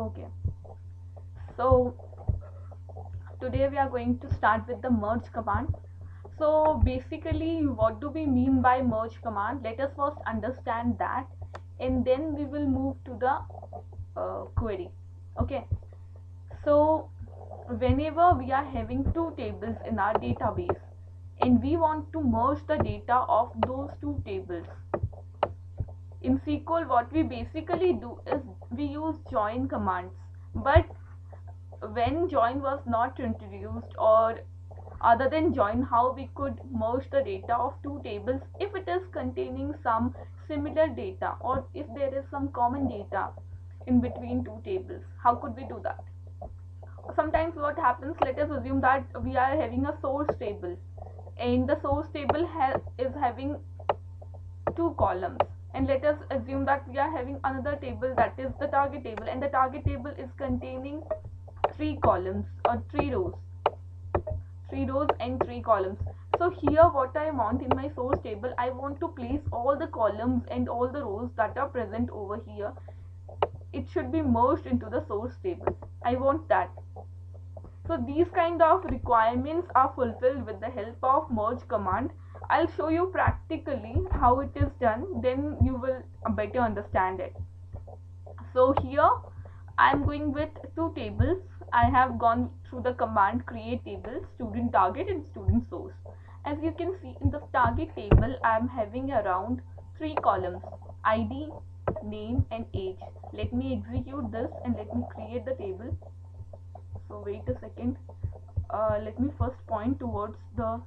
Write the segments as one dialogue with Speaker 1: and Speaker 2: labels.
Speaker 1: Okay, so today we are going to start with the merge command. So basically, what do we mean by merge command? Let us first understand that, and then we will move to the query. Okay, so whenever we are having two tables in our database and we want to merge the data of those two tables, in SQL what we basically do is we use join commands. But when join was not introduced, or other than join, how we could merge the data of two tables if it is containing some similar data, or if there is some common data in between two tables, how could we do that? Sometimes what happens, let us assume that we are having a source table, and the source table is having two columns, and let us assume that we are having another table, that is the target table, and the target table is containing three columns or three rows and three columns. So here what I want in my source table, I want to place all the columns and all the rows that are present over here, it should be merged into the source table. I want that. So these kind of requirements are fulfilled with the help of merge command. I'll show you practically how it is done, then you will better understand it. So here I'm going with two tables. I have gone through the command create table, student target and student source. As you can see, in the target table I am having around three columns: ID, name and age. Let me execute this and let me create the table. So wait a second. Let me first point towards the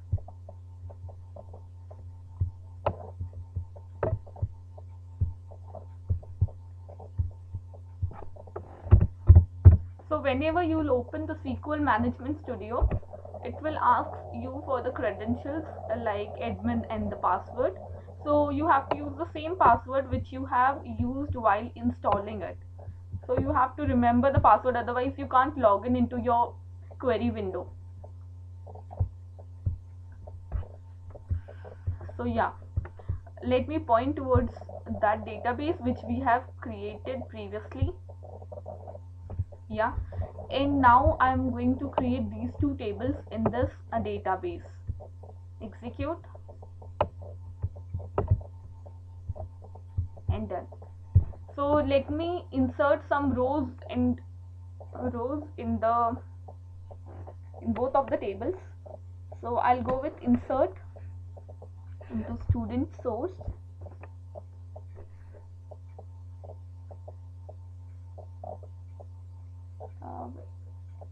Speaker 1: so whenever you will open the SQL Management Studio, it will ask you for the credentials like admin and the password. So you have to use the same password which you have used while installing it. So you have to remember the password, otherwise you can't log in into your query window. So yeah, let me point towards that database which we have created previously. Yeah, and now I'm going to create these two tables in this database. Execute and done. So let me insert some rows and rows in both of the tables. So I'll go with insert into student source.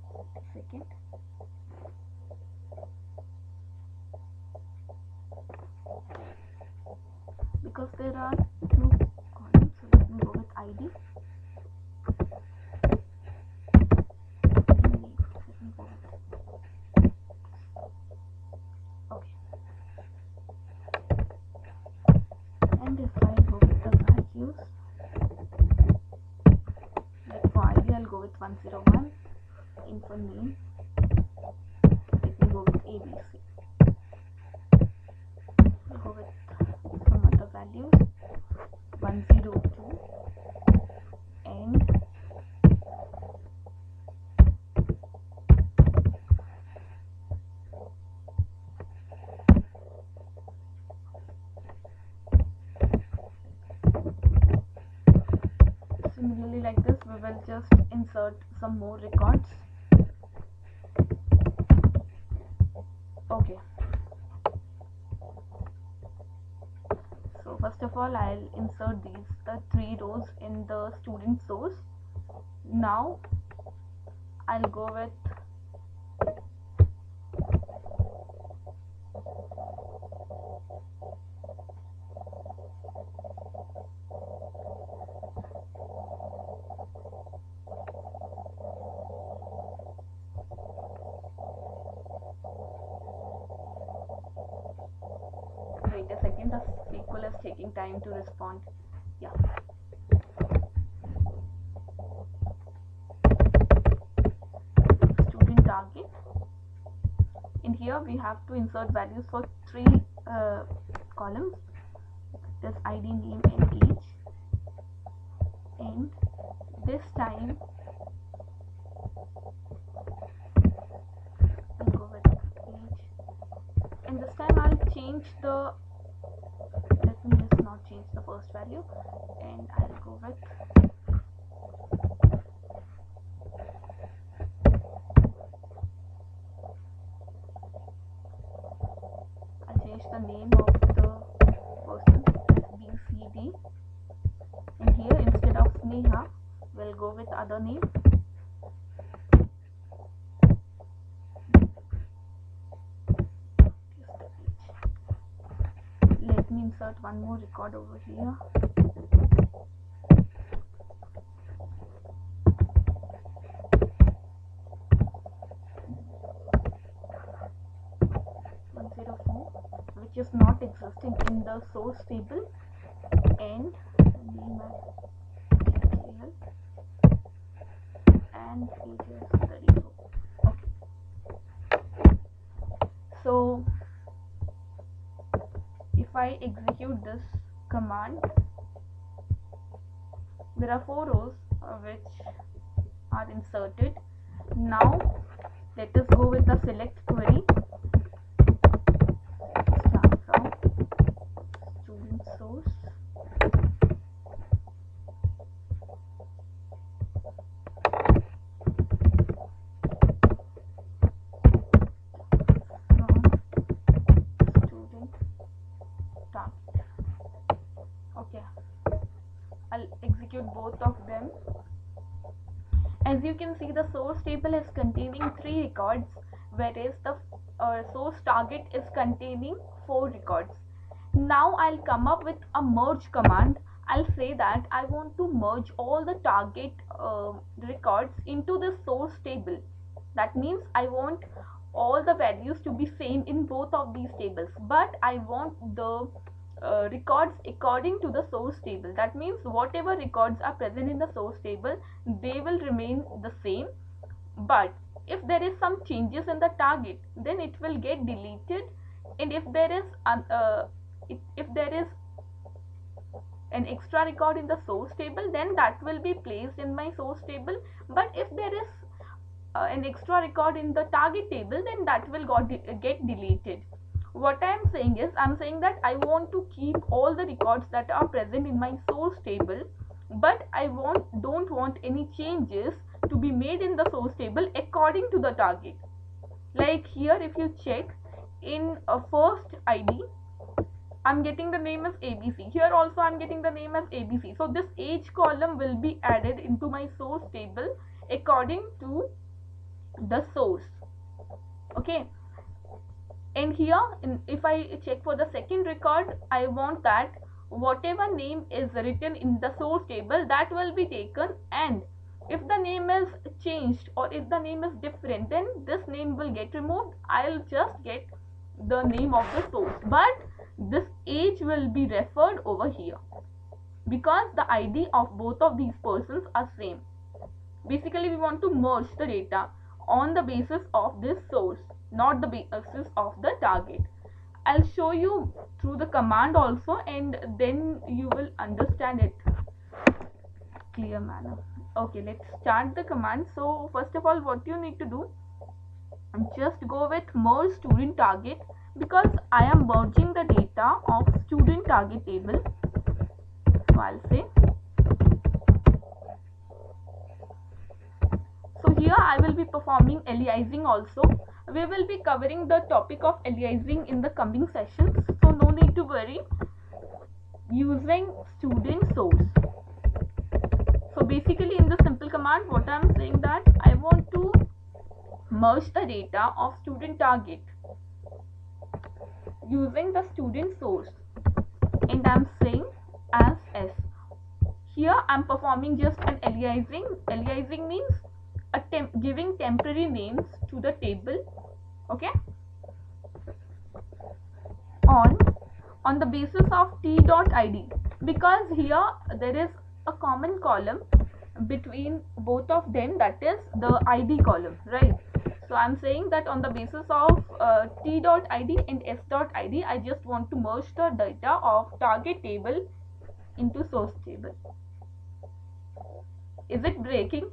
Speaker 1: Wait a second. Because there are two columns, so let me go with ID. Okay. And if I go with the values, like for ID I'll go with 101, and for name let me go with ABC. I'll go with some other values, 102 and similarly like this we will just insert some more records. Okay, so first of all I'll insert these three rows in the student source. Now I'll go with wait a second, the SQL is taking time to respond. Yeah, student target, in here we have to insert values for three columns, that is ID, name and age. And this time change the, let me just not change the first value, and I'll go with I'll change the name of the person as BCD, and here instead of Sneha we'll go with other name. Let me insert one more record over here. Which is not existing in the source table, and name as GTL and ages 34. Okay. So if I execute this command, there are 4 rows which are inserted. Now let us go with the select query. Start from student source. Okay, I'll execute both of them. As you can see, the source table is containing 3 records, whereas the source target is containing 4 records. Now I'll come up with a merge command. I'll say that I want to merge all the target records into the source table. That means I want all the values to be same in both of these tables, but I want the records according to the source table. That means whatever records are present in the source table, they will remain the same, but if there is some changes in the target, then it will get deleted, and if there is an extra record in the source table, then that will be placed in my source table. But if there is an extra record in the target table, then that will get deleted. What I am saying is, I am saying that I want to keep all the records that are present in my source table, but I don't want any changes to be made in the source table according to the target. Like here, if you check in a first ID, I'm getting the name as ABC. Here also I'm getting the name as ABC. So this age column will be added into my source table according to the source. Okay. And here, if I check for the second record, I want that whatever name is written in the source table, that will be taken, and if the name is changed or if the name is different, then this name will get removed. I'll just get the name of the source, but this age will be referred over here because the ID of both of these persons are same. Basically, we want to merge the data on the basis of this source, not the basis of the target. I'll show you through the command also, and then you will understand it clear manner. Okay, let's start the command. So first of all, what you need to do, just go with merge student target, because I am merging the data of student target table. So I'll say, so here I will be performing aliasing also. We will be covering the topic of aliasing in the coming sessions, so no need to worry. Using student source. So basically in the simple command, what I am saying that I want to merge the data of student target using the student source, and I am saying as S. Here I am performing just an aliasing. Aliasing means giving temporary names to the table. Okay, on the basis of t.id, because here there is a common column between both of them, that is the id column, right? So I'm saying that on the basis of t.id and s.id, I just want to merge the data of target table into source table. Is it breaking?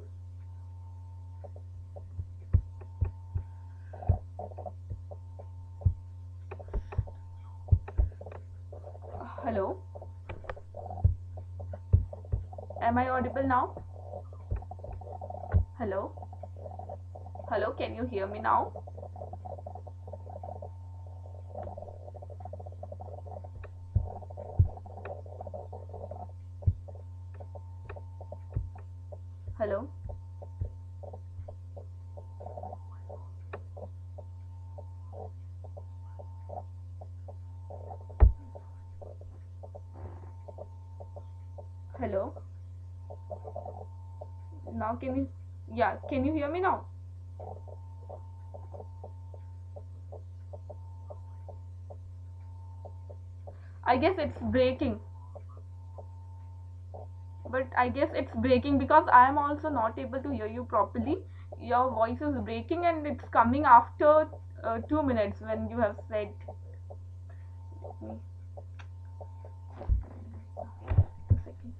Speaker 1: Hello, am I audible now? Hello, hello, can you hear me now? Hello, hello, now can you, yeah, can you hear me now? I guess it's breaking, but I guess it's breaking because I am also not able to hear you properly. Your voice is breaking and it's coming after 2 minutes when you have said. Let me, 2 seconds.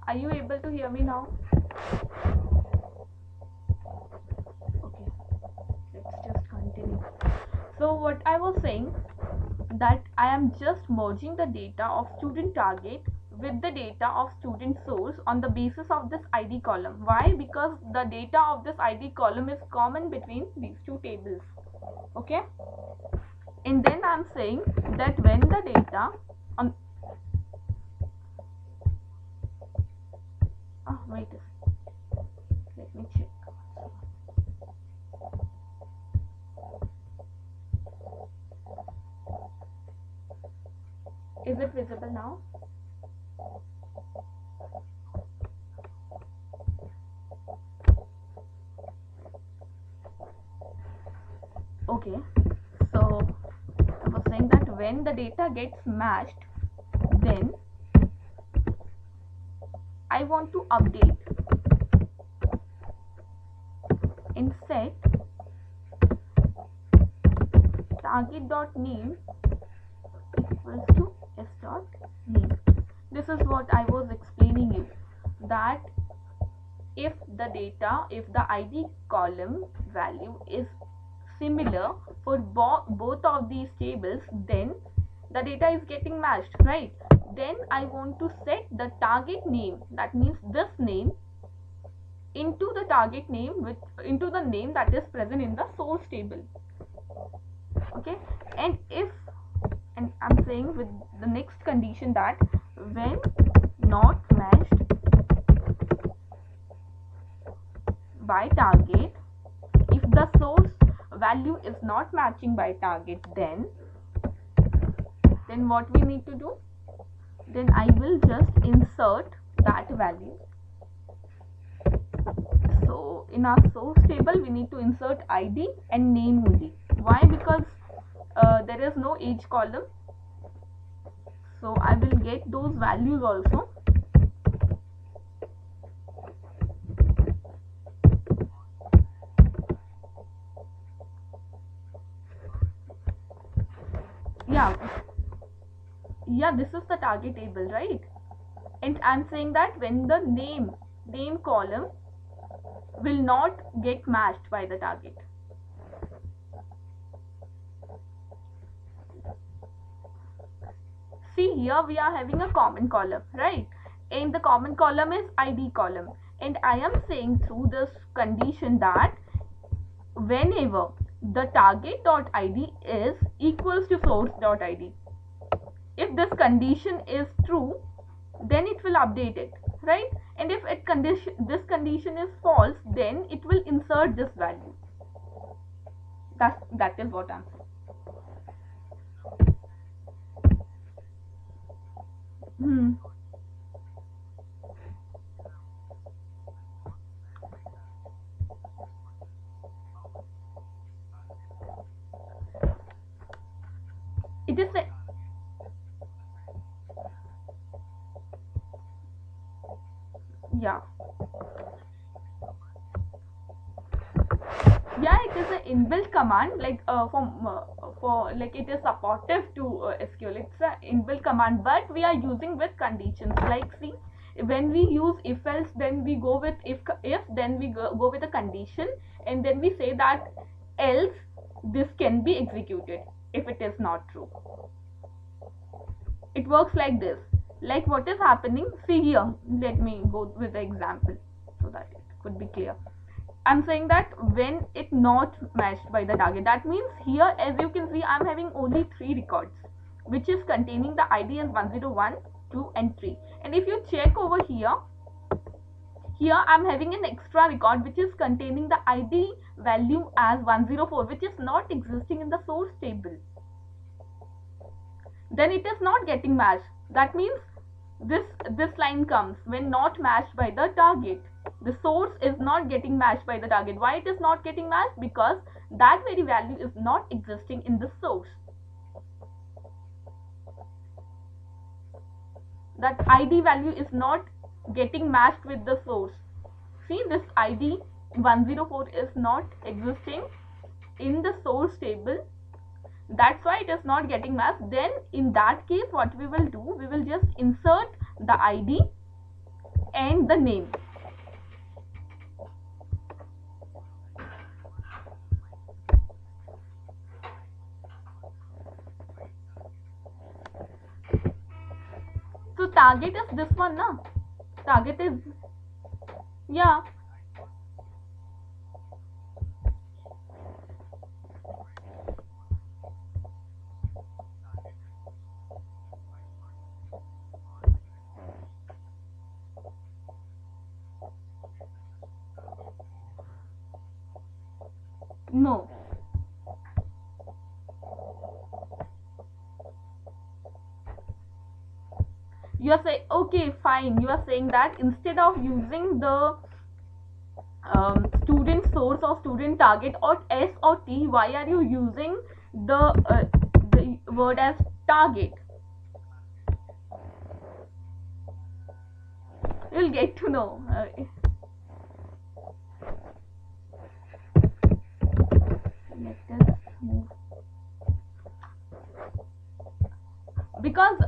Speaker 1: Are you able to hear me now? Okay, let's just continue. So what I was saying, that I am just merging the data of student target with the data of student source on the basis of this ID column. Why? Because the data of this ID column is common between these two tables. Okay, and then I'm saying that when the data on wait a second, let me check. Is it visible now? Okay, so I was saying that when the data gets matched, then I want to update and set target.name equals to s.name. This is what I was explaining you, that if the ID column value is similar for both of these tables, then the data is getting matched, right? Then I want to set the target name, that means this name, into the target name into the name that is present in the source table. Okay, and I'm saying with the next condition, that when not matched by target, if the source value is not matching by target, then what we need to do, then I will just insert that value. So in our source table we need to insert ID and name only. Why? Because there is no age column, so I will get those values also. Yeah, this is the target table, right? And I'm saying that when the name column will not get matched by the target. See, here we are having a common column, right? And the common column is ID column, and I am saying through this condition that whenever the target.id is equals to source.id, if this condition is true, then it will update it, right? And if this condition is false, then it will insert this value. That is what I'm saying. It is Yeah, yeah, it is an inbuilt command, like for like it is supportive to SQL. It's an inbuilt command, but we are using with conditions. Like, see, when we use if else, then we go with if then we go with a condition, and then we say that else this can be executed if it is not true. It works like this. Like, what is happening, see here, let me go with the example so that it could be clear. I'm saying that when it not matched by the target, that means here, as you can see, I'm having only 3 records, which is containing the ID as 101, 2 and 3. And if you check over here, I'm having an extra record which is containing the ID value as 104, which is not existing in the source table. Then it is not getting matched. That means this line comes when not matched by the target. The source is not getting matched by the target. Why it is not getting matched? Because that very value is not existing in the source. That ID value is not getting matched with the source. See, this ID 104 is not existing in the source table. That's why it is not getting matched. Then in that case, what we will do, we will just insert the ID and the name. So target is this one, na? Target is, yeah. No. You are saying, okay, fine. You are saying that instead of using the student source or student target or S or T, why are you using the word as target? You'll get to know. Let us move. Because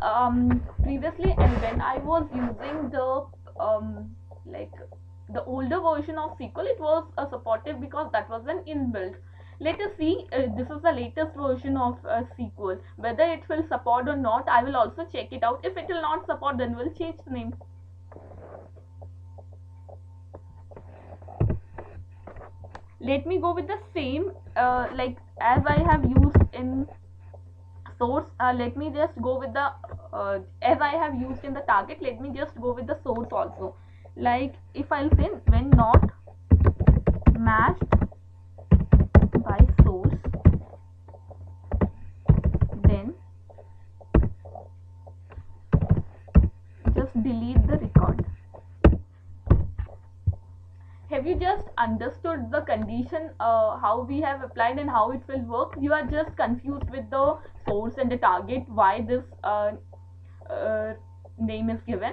Speaker 1: previously, and when I was using the like the older version of SQL, it was supportive because that was an inbuilt. Let us see, this is the latest version of SQL, whether it will support or not. I will also check it out. If it will not support, then we'll change the name. Let me go with the same like as I have used in source. Let me just go with the as I have used in the target, let me just go with the source also. Like, if I'll say when not matched by source, then just delete the record. Have you just understood the condition, how we have applied and how it will work? You are just confused with the source and the target, why this name is given.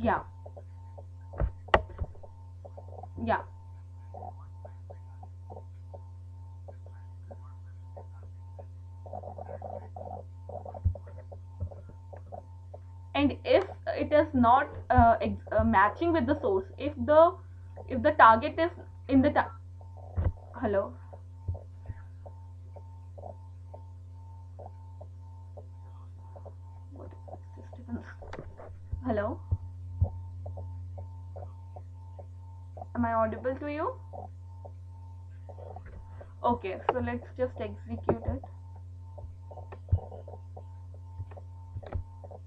Speaker 1: Yeah, yeah. And if it is not matching with the source, if the target is in the hello, what is this disturbance? Hello, am I audible to you? Okay, so let's just execute it.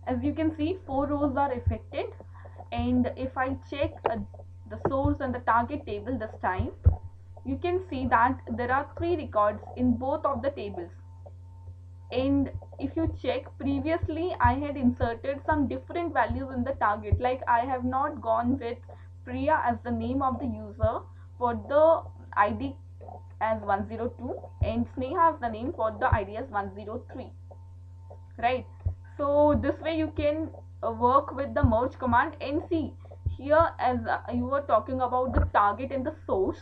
Speaker 1: As you can see, 4 rows are affected, and if I check the source and the target table this time, you can see that there are three records in both of the tables. And if you check previously, I had inserted some different values in the target, like I have not gone with Priya as the name of the user for the ID as 102 and Sneha as the name for the ID as 103, right? So this way you can work with the merge command. And see here, as you were talking about the target and the source,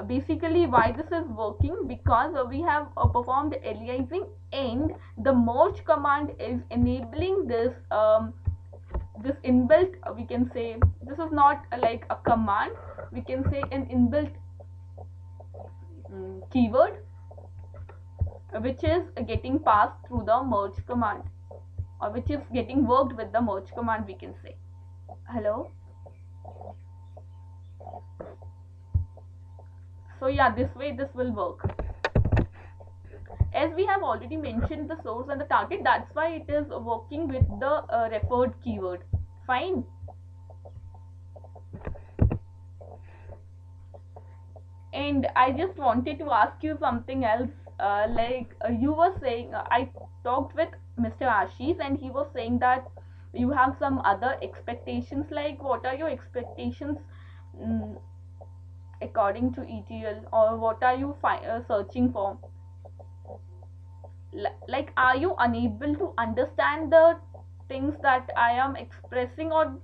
Speaker 1: basically why this is working, because we have performed aliasing, and the merge command is enabling this this inbuilt, we can say this is not like a command, we can say an inbuilt keyword which is getting passed through the merge command, or which is getting worked with the merge command, we can say. Hello. So yeah, this way this will work. As we have already mentioned the source and the target, that's why it is working with the referred keyword. Fine. And I just wanted to ask you something else. You were saying, I talked with Mr. Ashish, and he was saying that you have some other expectations. Like, what are your expectations mm, according to ETL, or what are you searching for? Like, are you unable to understand the things that I am expressing, or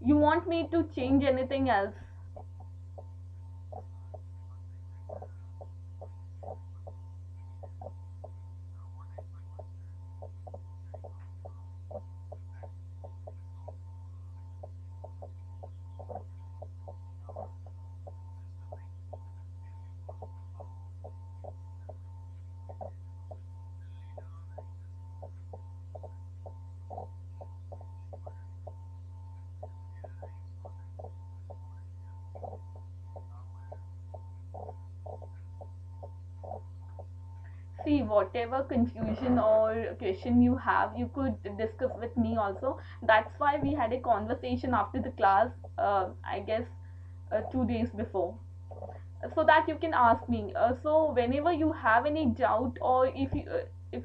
Speaker 1: you want me to change anything else? See, whatever confusion or question you have, you could discuss with me also. That's why we had a conversation after the class, I guess 2 days before, so that you can ask me. So whenever you have any doubt, or if you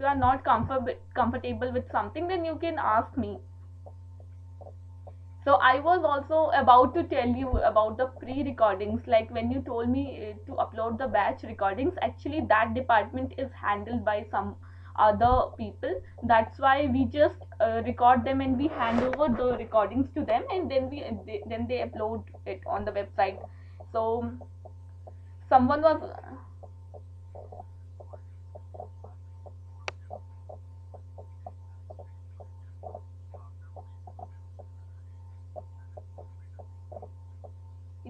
Speaker 1: are not comfortable with something, then you can ask me. So I was also about to tell you about the pre-recordings. Like, when you told me to upload the batch recordings, actually that department is handled by some other people. That's why we just record them, and we hand over the recordings to them, and then they upload it on the website. So someone was,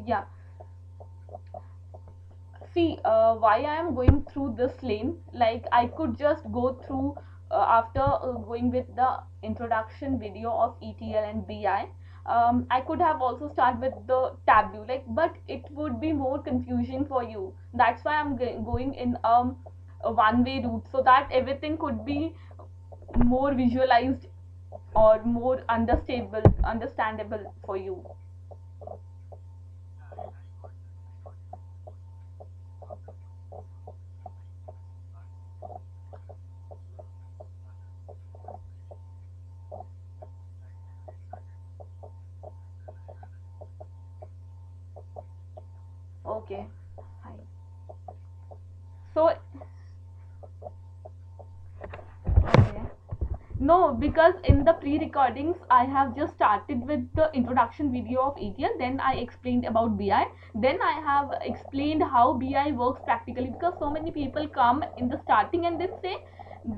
Speaker 1: yeah. See, why I am going through this lane, like I could just go through after going with the introduction video of ETL and BI. I could have also started with the tableau, like, but it would be more confusing for you. That's why I'm going in a one-way route, so that everything could be more visualized or more understandable for you. Okay, fine. So okay. No, because in the pre-recordings, I have just started with the introduction video of ETL. Then I explained about BI. Then I have explained how BI works practically. Because so many people come in the starting and they say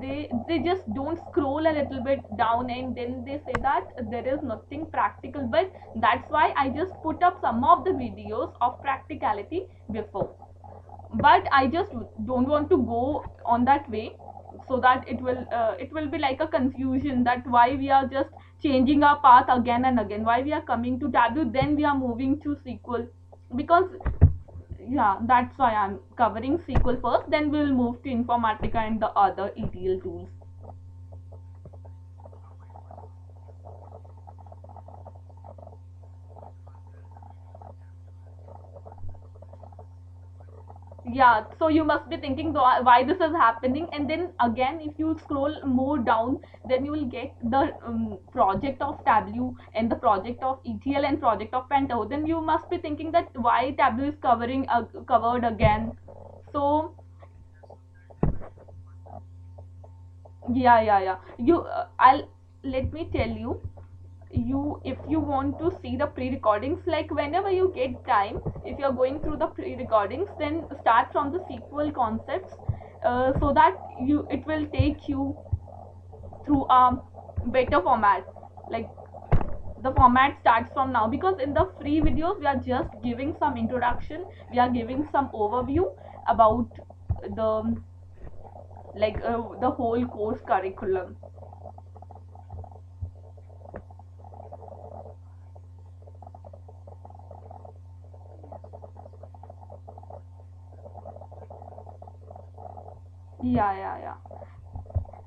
Speaker 1: they just don't scroll a little bit down, and then they say that there is nothing practical. But that's why I just put up some of the videos of practicality before. But I just don't want to go on that way, so that it will be like a confusion, that why we are just changing our path again and again, why we are coming to tableau, then we are moving to SQL. Because yeah, that's why I'm covering SQL first, then we'll move to Informatica and the other ETL tools. Yeah, so you must be thinking why this is happening, and then again if you scroll more down, then you will get the project of Tableau and the project of ETL and project of Pentaho. Then you must be thinking that why Tableau is covered again. So yeah, you I'll let me tell you, you if you want to see the pre-recordings, like whenever you get time, if you're going through the pre-recordings, then start from the SQL concepts, so that you it will take you through a better format. Like the format starts from now, because in the free videos we are just giving some introduction, we are giving some overview about the the whole course curriculum. Yeah.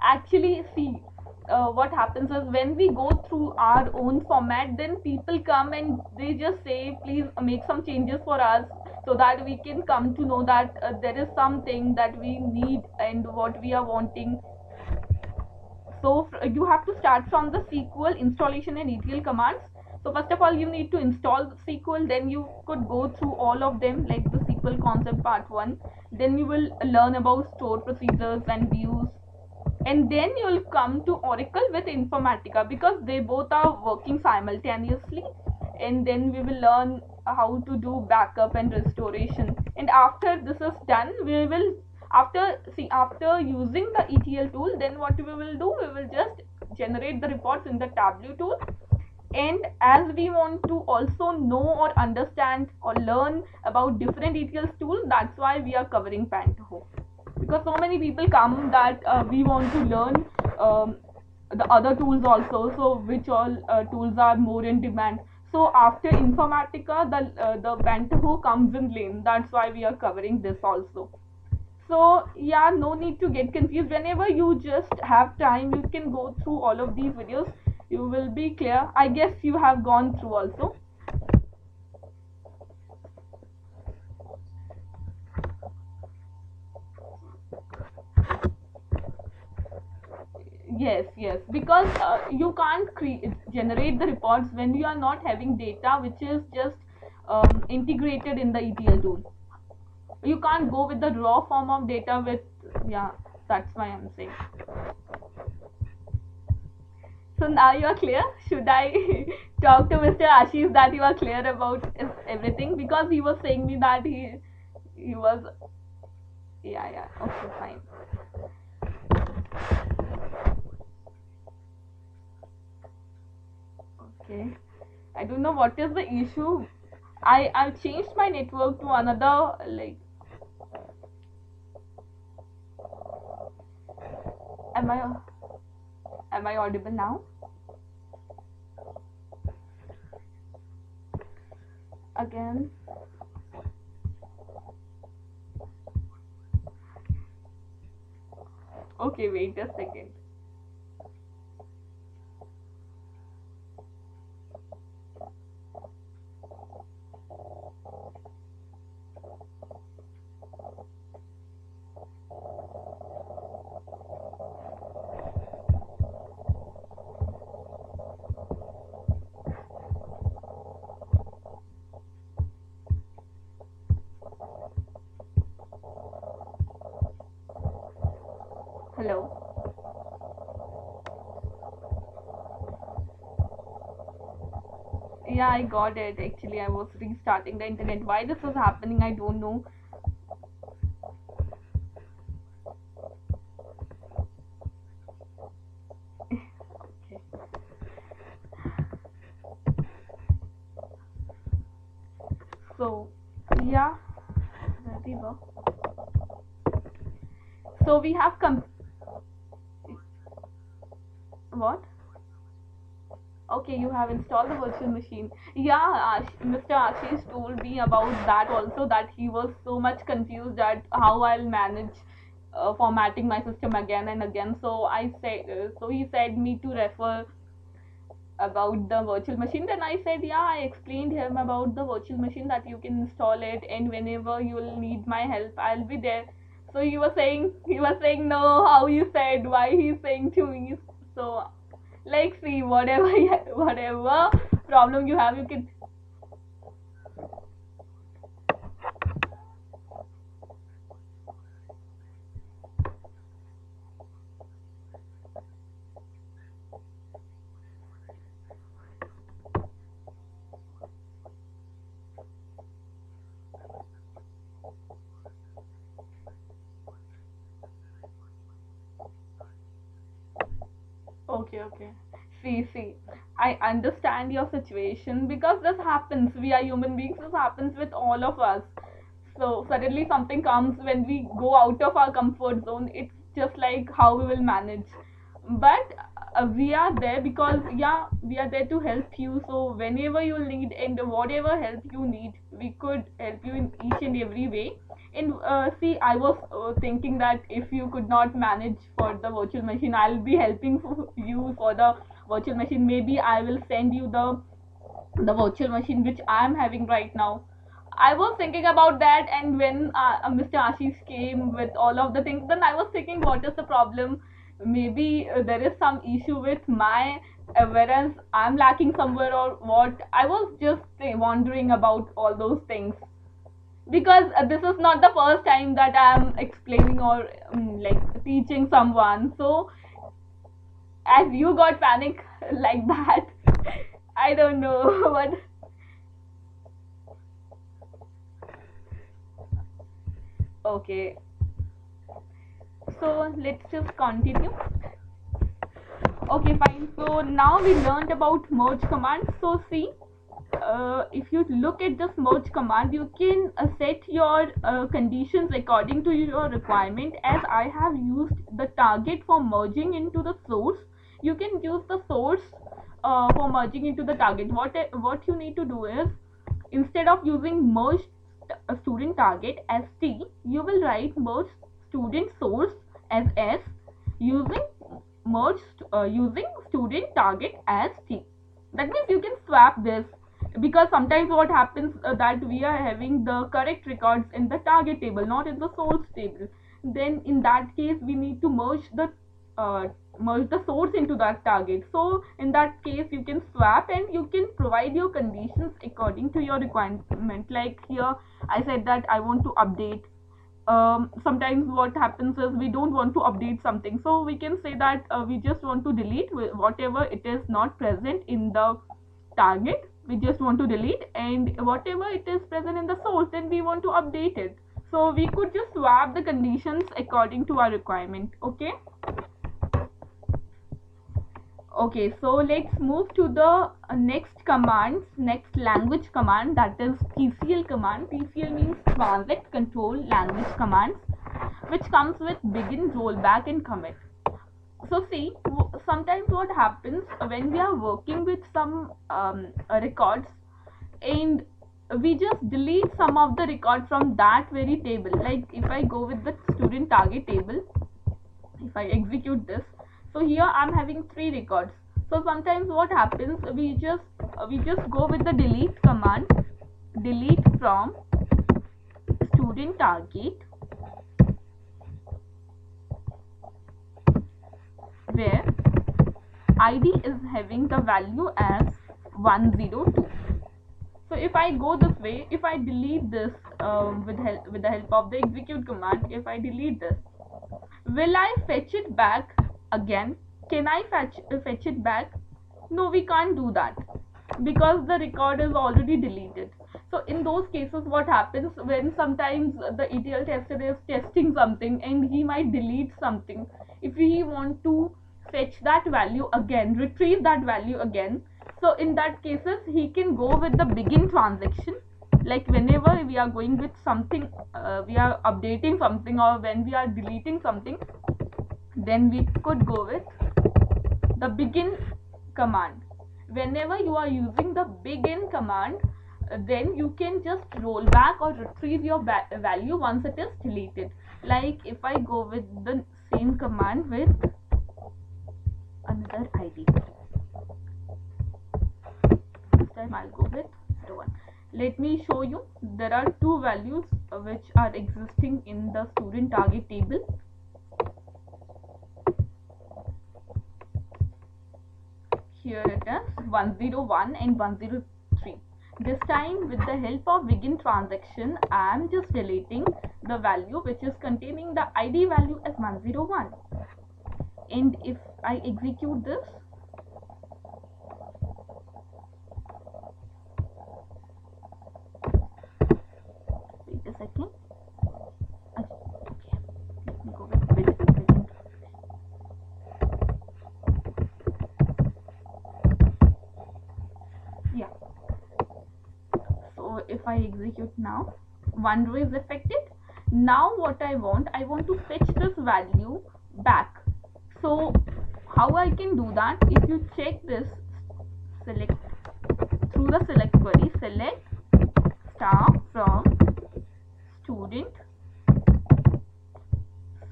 Speaker 1: Actually, see, what happens is when we go through our own format, then people come and they just say, please make some changes for us, so that we can come to know that there is something that we need and what we are wanting. So you have to start from the SQL installation and ETL commands. So first of all, you need to install SQL. Then you could go through all of them, like the SQL concept part one. Then you will learn about store procedures and views, and then you'll come to Oracle with Informatica, because they both are working simultaneously. And then we will learn how to do backup and restoration. And after this is done, we will, after using the ETL tool, then what we will do, we will just generate the reports in the Tableau tool. And as we want to also know or understand or learn about different ETL tools, that's why we are covering Pentaho, because so many people come that we want to learn the other tools also, so which all tools are more in demand. So after Informatica, the Pentaho comes in lane, that's why we are covering this also. So yeah, no need to get confused. Whenever you just have time, you can go through all of these videos, you will be clear. I guess you have gone through also. Yes, because you can't generate the reports when you are not having data which is just integrated in the ETL tool. You can't go with the raw form of data with, yeah, that's why I'm saying. So now you are clear. Should I talk to Mr. Ashish that you are clear about everything, because he was saying me that he was, yeah, okay, fine. Okay, I don't know what is the issue. I've changed my network to another, like, am I audible now? Again. Okay, wait a second. Hello. Yeah, I got it. Actually, I was restarting the internet. Why this is happening, I don't know. Okay. So, yeah, where we were. So we have what? Okay, you have installed the virtual machine. Yeah, Mr. Ashish told me about that also, that he was so much confused at how I'll manage formatting my system again and again. So I said, so he said me to refer about the virtual machine. Then I said, yeah, I explained him about the virtual machine that you can install it, and whenever you'll need my help, I'll be there. So he was saying no, how you said, why he's saying to me. So like, see, whatever whatever problem you have, you can. Okay, okay. See, I understand your situation because this happens. We are human beings. This happens with all of us. So suddenly something comes when we go out of our comfort zone. It's just like how we will manage. But we are there because, yeah, we are there to help you. So whenever you need and whatever help you need, we could help you in each and every way. And see, I was thinking that if you could not manage for the virtual machine, I'll be helping you for the virtual machine. Maybe I will send you the virtual machine which I am having right now. I was thinking about that, and when Mr. Ashish came with all of the things, then I was thinking, what is the problem? Maybe there is some issue with my, whereas I'm lacking somewhere or what. I was just wondering about all those things because this is not the first time that I'm explaining or like teaching someone. So as you got panic like that, I don't know, but okay. So let's just continue. Okay, fine. So now we learned about merge command. So see, if you look at this merge command, you can set your conditions according to your requirement. As I have used the target for merging into the source, you can use the source for merging into the target. What you need to do is, instead of using merge student target as T, you will write merge student source as S, using merge using student target as T. That means you can swap this, because sometimes what happens that we are having the correct records in the target table, not in the source table. Then in that case we need to uh, merge the source into that target. So in that case you can swap and you can provide your conditions according to your requirement. Like here I said that I want to update. Sometimes what happens is we don't want to update something, so we can say that we just want to delete whatever it is not present in the target. We just want to delete, and whatever it is present in the source, then we want to update it. So we could just swap the conditions according to our requirement. Okay. Okay, so let's move to the next commands, next language command, that is TCL command. TCL means Transact Control Language Commands, which comes with begin, rollback, and commit. So see, sometimes what happens when we are working with some records, and we just delete some of the records from that very table. Like if I go with the student target table, if I execute this, so here I'm having three records. So sometimes what happens, we just go with the delete command, delete from student target, where id is having the value as 102. So if I go this way, if I delete this with the help of the execute command, if I delete this, will I fetch it back again? Can I fetch it back? No, we can't do that because the record is already deleted. So in those cases, what happens when sometimes the ETL tester is testing something and he might delete something, if we want to fetch that value again, retrieve that value again, so in that cases he can go with the begin transaction. Like whenever we are going with something, we are updating something, or when we are deleting something, then we could go with the begin command. Whenever you are using the begin command, then you can just roll back or retrieve your value once it is deleted. Like if I go with the same command with another id, time I'll go with 0, 1. Let me show you. There are two values which are existing in the student target table. Here it is 101 and 103. This time with the help of begin transaction I am just deleting the value which is containing the ID value as 101. And if I execute this, wait a second. Okay, let me go with begin. Yeah. So if I execute now, 1 row is affected. Now what I want to fetch this value back. So how I can do that? If you check this, select through the select query, select star from student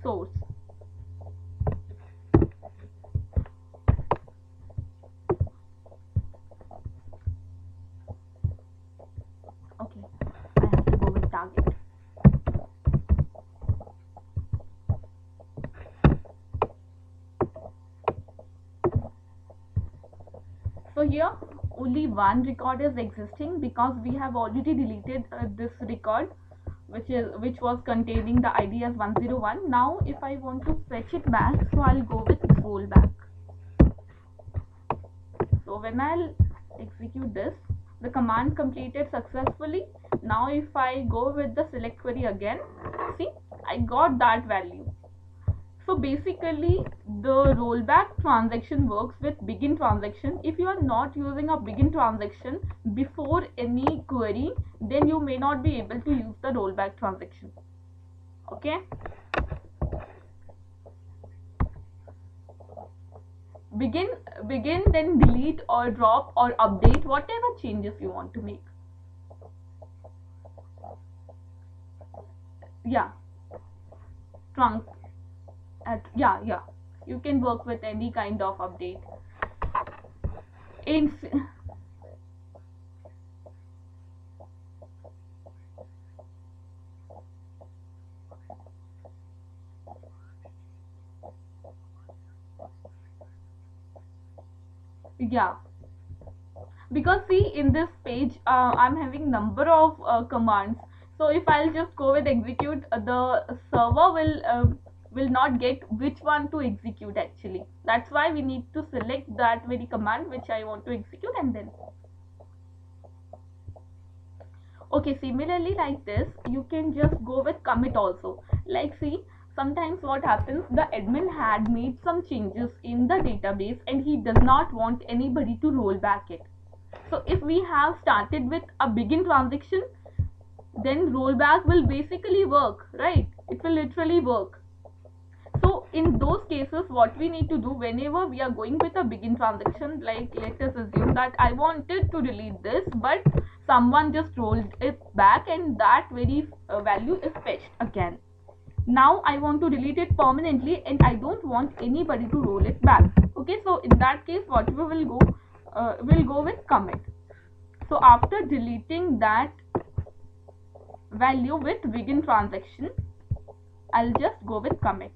Speaker 1: source. Okay, I have to go with target. So here only one record is existing because we have already deleted this record which was containing the ID as 101. Now if I want to fetch it back, so I'll go with rollback. So when I'll execute this, the command completed successfully. Now if I go with the select query again, see, I got that value. So basically the rollback transaction works with begin transaction. If you are not using a begin transaction before any query, then you may not be able to use the rollback transaction. Okay. Begin, then delete or drop or update, whatever changes you want to make. Yeah. Yeah, you can work with any kind of update. Yeah, because see in this page I'm having number of commands. So if I'll just go with execute, the server will not get which one to execute actually. That's why we need to select that very command which I want to execute and then. Okay, similarly like this, you can just go with commit also. Like see, sometimes what happens, the admin had made some changes in the database and he does not want anybody to roll back it. So if we have started with a begin transaction, then rollback will basically work, right? It will literally work. So in those cases, what we need to do whenever we are going with a begin transaction, like let us assume that I wanted to delete this, but someone just rolled it back and that very value is fetched again. Now I want to delete it permanently and I don't want anybody to roll it back. Okay, so in that case, what we will go, we'll go with commit. So after deleting that value with begin transaction, I'll just go with commit.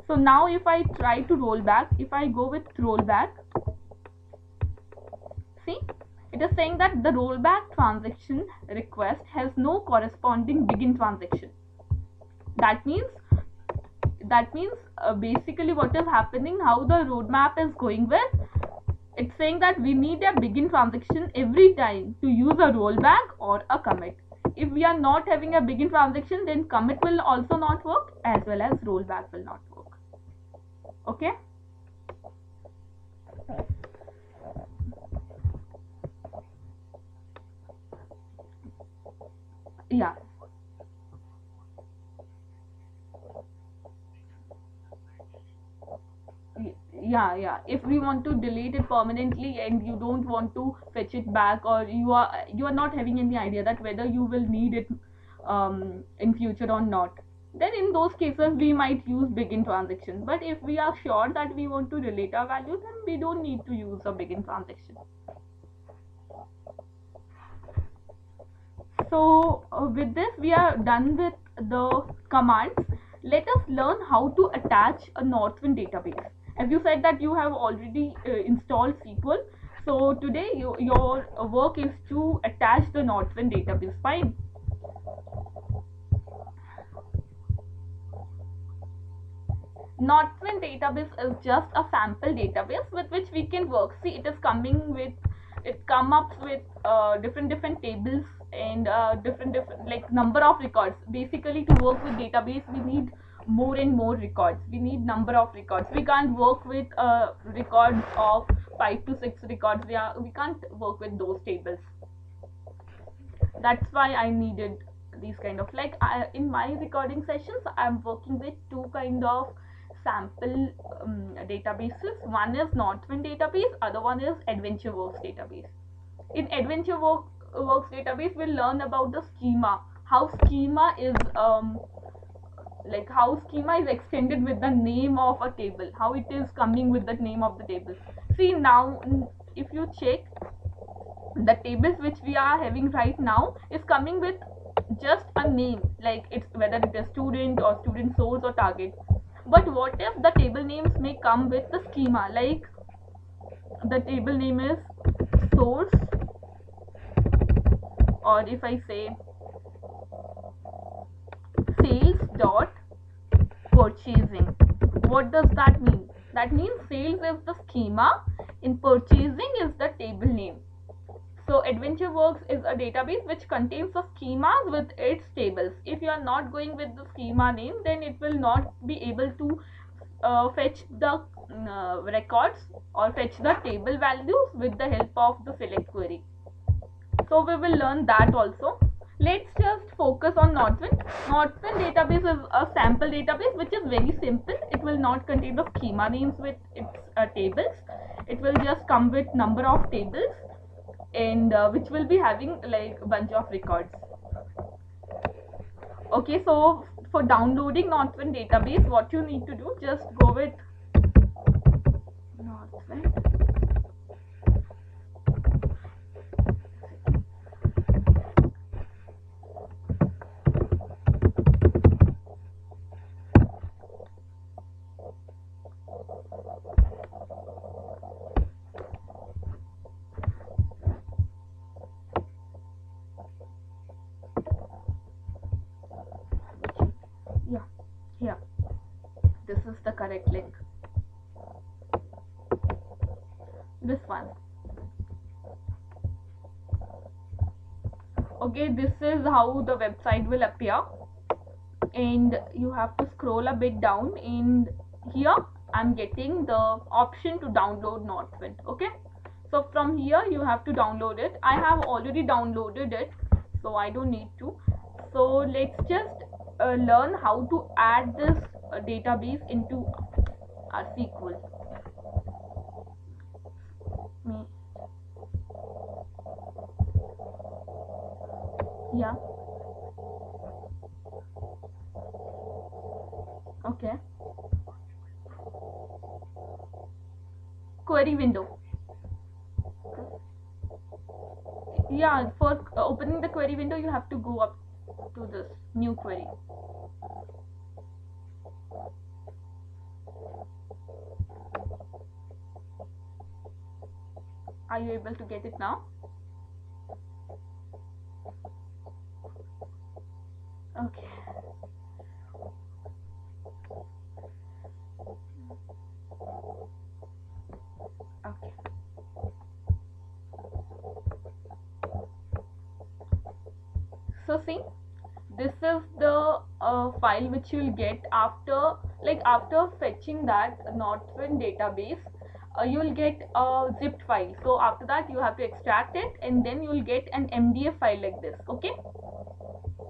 Speaker 1: So now if I try to roll back, if I go with rollback, see, it is saying that the rollback transaction request has no corresponding begin transaction. That means basically what is happening, how the roadmap is going with, it's saying that we need a begin transaction every time to use a rollback or a commit. If we are not having a begin transaction, then commit will also not work as well as rollback will not work. Okay. Yeah. Yeah, if we want to delete it permanently and you don't want to fetch it back, or you are not having any idea that whether you will need it in future or not, then in those cases we might use begin transaction. But if we are sure that we want to delete our value, then we don't need to use a begin transaction. So with this we are done with the commands. Let us learn how to attach a Northwind database. As you said that you have already installed SQL, so today your work is to attach the Northwind database. Fine. Northwind database is just a sample database with which we can work. See, it is coming with, it come up with different tables and different like number of records. Basically, to work with database, we need more and more records. We need number of records. We can't work with records of 5 to 6 records. We can't work with those tables. That's why I needed these kind of, like, in my recording sessions I'm working with two kind of sample databases. One is Northwind database, other one is AdventureWorks database. In AdventureWorks database we'll learn about the schema, how schema is extended with the name of a table, how it is coming with the name of the table. See, now if you check, the tables which we are having right now is coming with just a name, like it's whether it is student or student source or target. But what if the table names may come with the schema, like the table name is source, or if I say sales dot purchasing, what does that mean? That means sales is the schema and purchasing is the table name. So AdventureWorks is a database which contains the schemas with its tables. If you are not going with the schema name, then it will not be able to fetch the records or fetch the table values with the help of the select query. So we will learn that also. Let's just focus on Northwind. Northwind database is a sample database which is very simple. It will not contain the schema names with its tables. It will just come with number of tables, and which will be having like a bunch of records. Okay, so for downloading Northwind database, what you need to do, just go with Northwind. Here, this is the correct link, this one. Okay, this is how the website will appear, and you have to scroll a bit down, and here I'm getting the option to download Northwind. Okay, so from here you have to download it. I have already downloaded it, so I don't need to. So let's just learn how to add this database into our SQL. Yeah. Okay. Query window. Yeah, for opening the query window you have to go up to this new query. Are you able to get it now? Okay. Okay. So see, this is the file which you will get after fetching that Northwind database. You will get a zipped file. So after that you have to extract it, and then you will get an MDF file like this. Okay,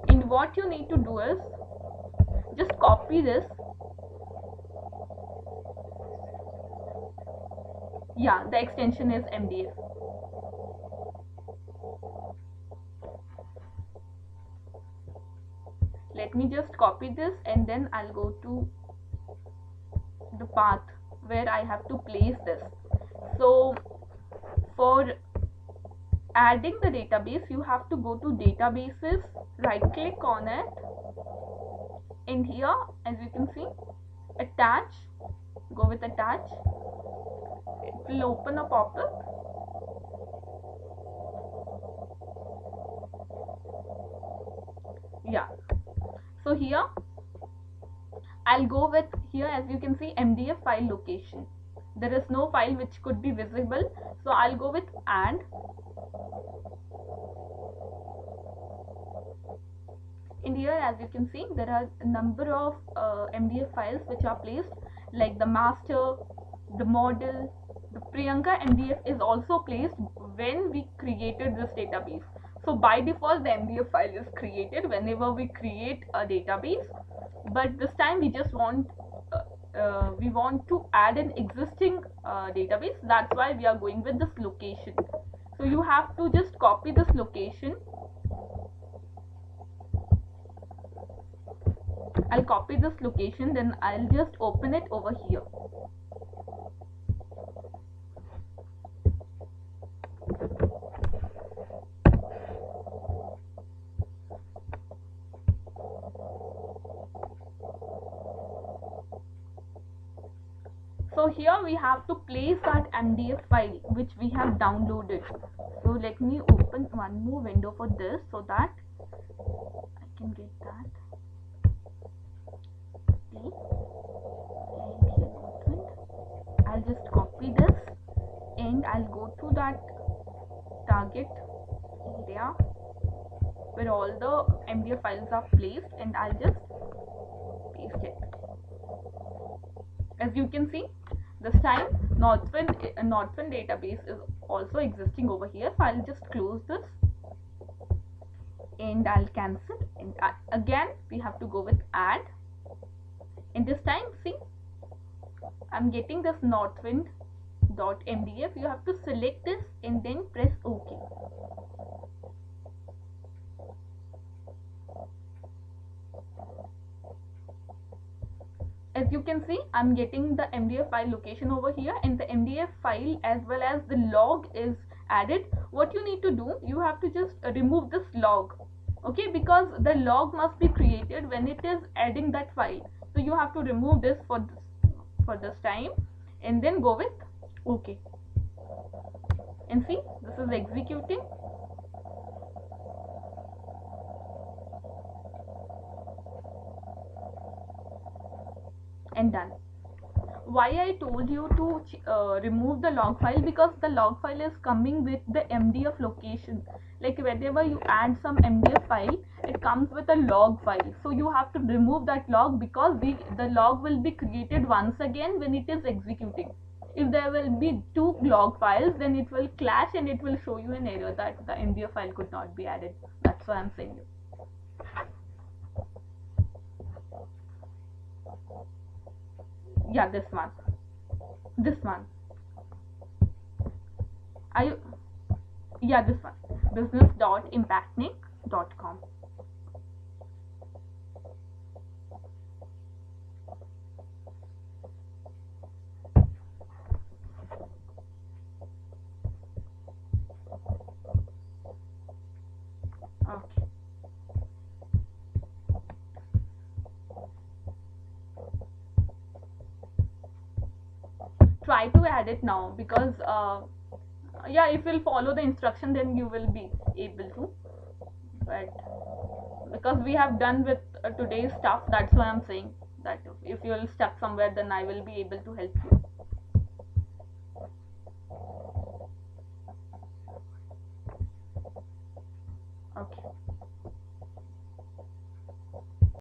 Speaker 1: and what you need to do is just copy this. Yeah, the extension is MDF. Let me just copy this, and then I'll go to the path where I have to place this. So for adding the database, you have to go to databases, right click on it, and here as you can see, attach, go with attach. It will open a pop-up. Yeah, so here I'll go with, here as you can see, MDF file location. There is no file which could be visible, so I'll go with add. In here as you can see, there are a number of MDF files which are placed, like the master, the model, the Priyanka MDF is also placed when we created this database. So by default the MDF file is created whenever we create a database, but this time we just want we want to add an existing database. That's why we are going with this location. So you have to just copy this location. I'll copy this location, then I'll just open it over here. So here we have to place that MDF file which we have downloaded. So let me open one more window for this so that I can get that. And here opened. I'll just copy this and I'll go to that target area where all the MDF files are placed, and I'll just paste it. As you can see, this time Northwind database is also existing over here. So I'll just close this and I'll cancel, and again we have to go with add, and this time see I'm getting this northwind.mdf. you have to select this and then press OK. As you can see, I'm getting the MDF file location over here, and the MDF file as well as the log is added. What you need to do, you have to just remove this log, okay, because the log must be created when it is adding that file. So you have to remove this for this time, and then go with OK. And see, this is executing. And done. Why I told you to remove the log file, because the log file is coming with the MDF location. Like whenever you add some MDF file, it comes with a log file. So you have to remove that log, because the log will be created once again when it is executing. If there will be two log files, then it will clash and it will show you an error that the MDF file could not be added. That's why I'm saying it. Yeah, this one. Yeah, this one, business.impactnik.com. Okay. Try to add it now, because yeah, if you'll follow the instruction, then you will be able to. But because we have done with today's stuff, that's why I'm saying that if you're stuck somewhere, then I will be able to help you.